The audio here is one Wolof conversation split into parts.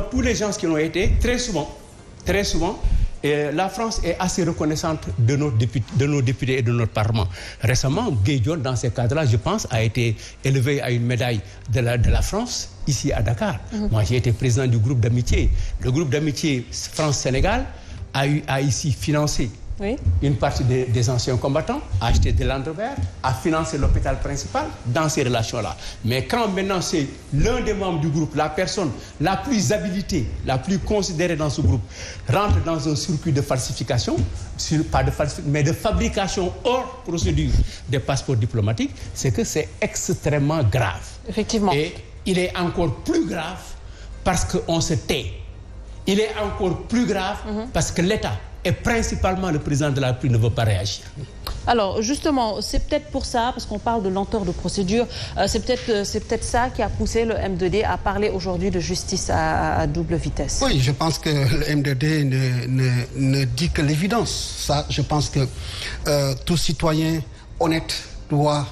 tous les gens qui l'ont été, très souvent, la France est assez reconnaissante de nos députés et de notre Parlement. Récemment, Gueye Dione, dans ces cadres-là, je pense, a été élevé à une médaille de la France, ici à Dakar. Moi, j'ai été président du groupe d'amitié. Le groupe d'amitié France-Sénégal a ici financé une partie des anciens combattants, a acheté des Land Rover, a financé l'hôpital principal dans ces relations-là. Mais quand maintenant c'est l'un des membres du groupe, la personne la plus habilitée, la plus considérée dans ce groupe, rentre dans un circuit de falsification, pas de falsification, mais de fabrication hors procédure des passeports diplomatiques, c'est que c'est extrêmement grave. Effectivement. Et il est encore plus grave parce qu'on se tait. Il est encore plus grave parce que l'État, et principalement le président de la République, ne veut pas réagir. Alors justement, c'est peut-être pour ça, parce qu'on parle de lenteur de procédure, c'est peut-être ça qui a poussé le M2D à parler aujourd'hui de justice à double vitesse. Oui, je pense que le M2D ne dit que l'évidence. Ça, je pense que tout citoyen honnête doit,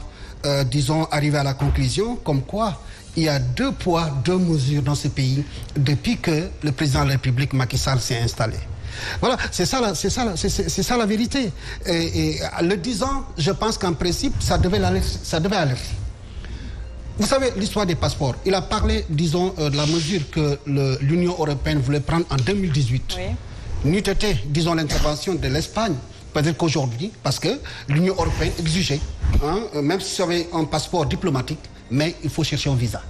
disons, arriver à la conclusion comme quoi il y a 2 poids, 2 mesures dans ce pays depuis que le président de la République, Macky Sall, s'est installé. Voilà, c'est ça la vérité. Et le disant, je pense qu'en principe, ça devait aller. Vous savez, l'histoire des passeports. Il a parlé, disons, de la mesure que l'Union européenne voulait prendre en 2018. N'eût été, disons, l'intervention de l'Espagne. Peut-être qu'aujourd'hui, parce que l'Union européenne exigeait, même si vous avez un passeport diplomatique, mais il faut chercher un visa.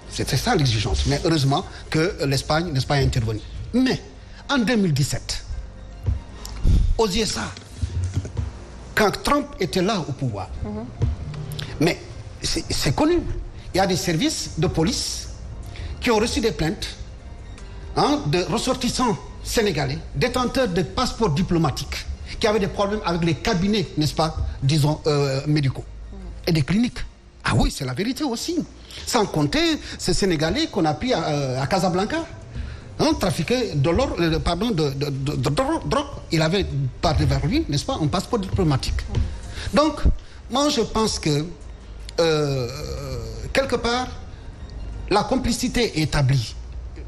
C'était ça l'exigence. Mais heureusement que l'Espagne n'est pas intervenue. Mais en 2017, aux USA, quand Trump était là au pouvoir, mais c'est connu, il y a des services de police qui ont reçu des plaintes de ressortissants sénégalais, détenteurs de passeports diplomatiques, qui avaient des problèmes avec les cabinets, n'est-ce pas, disons, médicaux, et des cliniques. Ah oui, c'est la vérité aussi. Sans compter ces Sénégalais qu'on a pris à Casablanca, trafiqué de drogue. Il avait par devant lui, n'est-ce pas, un passeport diplomatique. Donc, moi je pense que quelque part, la complicité est établie.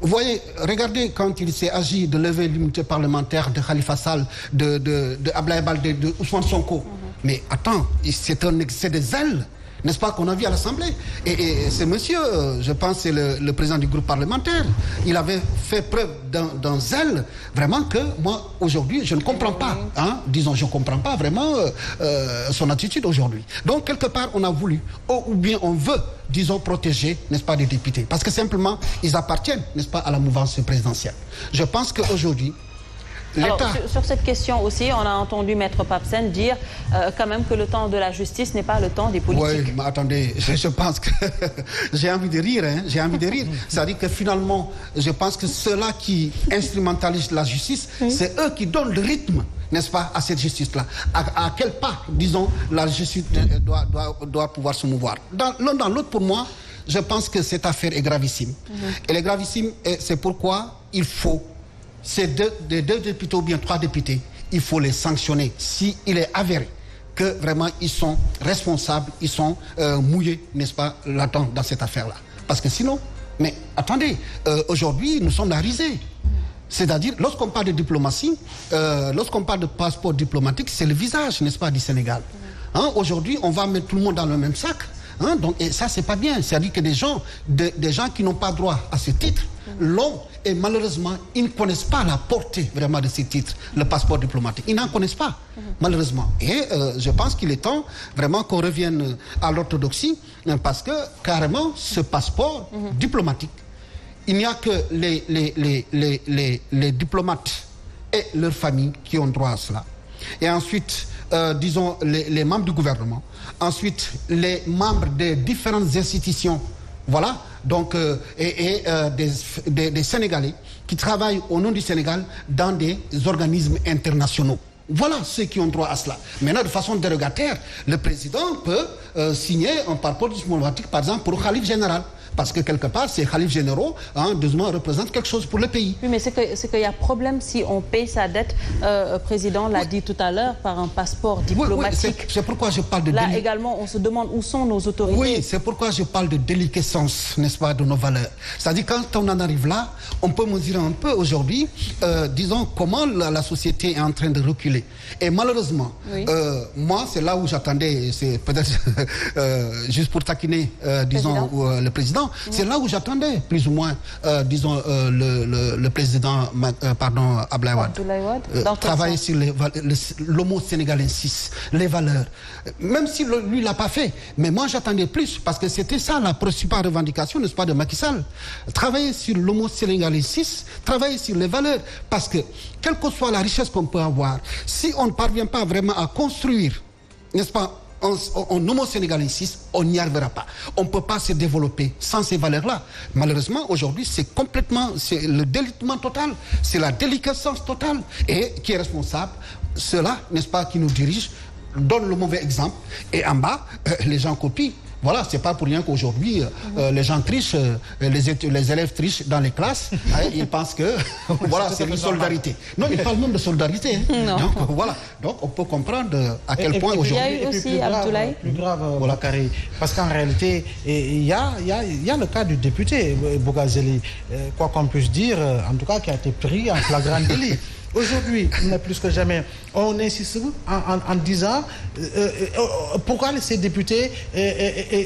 Vous voyez, regardez quand il s'est agi de lever l'immunité parlementaire de Khalifa Sall, de Ablaye Baldé, de Ousmane Sonko. Mais attends, c'est des ailes, n'est-ce pas, qu'on a vu à l'Assemblée. Et ce monsieur, je pense, c'est le président du groupe parlementaire. Il avait fait preuve d'un zèle, vraiment, que moi, aujourd'hui, je ne comprends pas. Disons, je ne comprends pas vraiment son attitude aujourd'hui. Donc, quelque part, on a voulu, ou bien on veut, disons, protéger, n'est-ce pas, des députés. Parce que simplement, ils appartiennent, n'est-ce pas, à la mouvance présidentielle. Je pense qu'aujourd'hui, alors, sur cette question aussi, on a entendu Maître Papsen dire quand même que le temps de la justice n'est pas le temps des politiques. Oui, mais attendez, je pense que j'ai envie de rire, j'ai envie de rire. C'est-à-dire que finalement, je pense que ceux-là qui instrumentalisent la justice, c'est eux qui donnent le rythme, n'est-ce pas, à cette justice-là. À quel pas, disons, la justice doit pouvoir se mouvoir. L'un dans l'autre, pour moi, je pense que cette affaire est gravissime. Elle est gravissime, et c'est pourquoi il faut ces deux députés ou bien 3 députés, il faut les sanctionner si il est avéré que vraiment ils sont responsables, ils sont mouillés, n'est-ce pas, là-dedans, dans cette affaire-là. Parce que sinon, mais attendez, aujourd'hui nous sommes la risée. C'est-à-dire, lorsqu'on parle de diplomatie, lorsqu'on parle de passeport diplomatique, c'est le visage, n'est-ce pas, du Sénégal. Aujourd'hui, on va mettre tout le monde dans le même sac. Donc, et ça, c'est pas bien. C'est-à-dire que des gens qui n'ont pas droit à ce titre l'ont, et malheureusement, ils ne connaissent pas la portée vraiment de ce titre, le passeport diplomatique. Ils n'en connaissent pas, malheureusement. Et je pense qu'il est temps vraiment qu'on revienne à l'orthodoxie, parce que, carrément, ce passeport diplomatique, il n'y a que les diplomates et leurs familles qui ont droit à cela. Et ensuite, disons, les membres du gouvernement, ensuite les membres des différentes institutions, voilà, donc, des Sénégalais qui travaillent au nom du Sénégal dans des organismes internationaux. Voilà ceux qui ont droit à cela. Maintenant, de façon dérogataire, le président peut signer un passeport diplomatique, par exemple, pour le Khalife général. Parce que quelque part, ces khalifes généraux, représentent quelque chose pour le pays. Oui, mais c'est qu'il y a problème si on paye sa dette, président l'a dit tout à l'heure, par un passeport diplomatique. Oui, c'est pourquoi je parle de... Là également, on se demande où sont nos autorités. Oui, c'est pourquoi je parle de déliquescence, n'est-ce pas, de nos valeurs. C'est-à-dire, quand on en arrive là, on peut mesurer un peu aujourd'hui, disons, comment la société est en train de reculer. Et malheureusement, moi, c'est là où j'attendais, c'est peut-être juste pour taquiner, disons, le président, c'est là où j'attendais, plus ou moins, disons, le président, Abdoulaye Wade, travailler sur l'homo sénégalensis, les valeurs. Même si lui ne l'a pas fait, mais moi j'attendais plus, parce que c'était ça la principale revendication, n'est-ce pas, de Macky Sall. Travailler sur l'homo sénégalensis, travailler sur les valeurs, parce que, quelle que soit la richesse qu'on peut avoir, si on ne parvient pas vraiment à construire, n'est-ce pas, en homo sénégalensis, on n'y arrivera pas. On ne peut pas se développer sans ces valeurs-là. Malheureusement, aujourd'hui, c'est le délitement total, c'est la déliquescence totale, et qui est responsable, cela, n'est-ce pas, qui nous dirige, donne le mauvais exemple, et en bas, les gens copient. Voilà, c'est pas pour rien qu'aujourd'hui, les gens trichent, les élèves trichent dans les classes. Ils pensent que, voilà, c'est une solidarité. Non, ils parlent même de solidarité. Hein. Donc, voilà. Donc, on peut comprendre à quel point aujourd'hui... Il y a eu aussi, Abdoulaye. Plus grave, Bakary, parce qu'en réalité, il y a le cas du député Bougazelli, quoi qu'on puisse dire, en tout cas, qui a été pris en flagrant délit. Aujourd'hui, plus que jamais, on insiste en disant pourquoi ces députés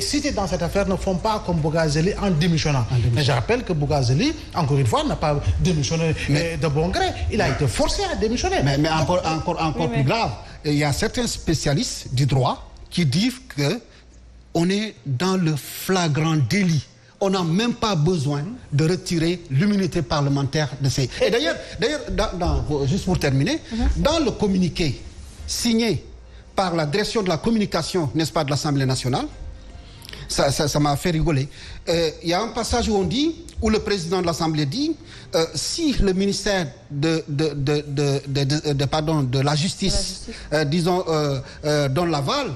cités dans cette affaire ne font pas comme Bougazelli en démissionnant. Mais je rappelle que Bougazelli, encore une fois, n'a pas démissionné de bon gré. Il a été forcé à démissionner. Mais encore plus grave, il y a certains spécialistes du droit qui disent qu'on est dans le flagrant délit. On n'a même pas besoin de retirer l'immunité parlementaire de ces... Et d'ailleurs, juste pour terminer, dans le communiqué signé par la direction de la communication, n'est-ce pas, de l'Assemblée nationale, ça m'a fait rigoler. Il y a un passage où on dit, où le président de l'Assemblée dit, si le ministère de la Justice, disons, donne l'aval,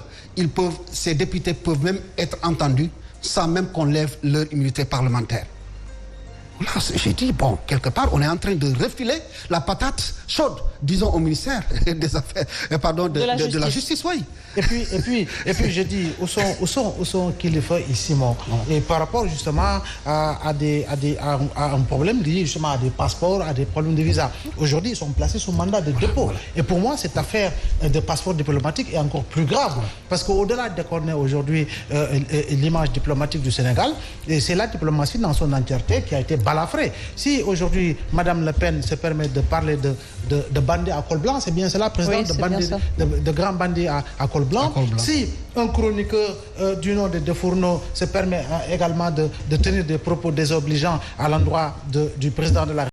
ces députés peuvent même être entendus sans même qu'on lève leur immunité parlementaire. Là, j'ai dit, bon, quelque part, on est en train de refiler la patate chaude, disons, au ministère des Affaires, de la Justice, oui. Et puis, je dis, où sont qu'il le fait ici, moi. Et par rapport justement à un problème lié justement à des passeports, à des problèmes de visa. Aujourd'hui, ils sont placés sous mandat de dépôt. Et pour moi, cette affaire de passeport diplomatique est encore plus grave. Parce qu'au-delà de qu'on ait aujourd'hui l'image diplomatique du Sénégal, c'est la diplomatie dans son entièreté qui a été balafrée. Si aujourd'hui, Mme Le Pen se permet de parler de bandits à col blanc, c'est bien cela, président, de grands bandits à col blanc. Si un chroniqueur du nom de Fourneau se permet également de tenir des propos désobligeants à l'endroit du président de la République,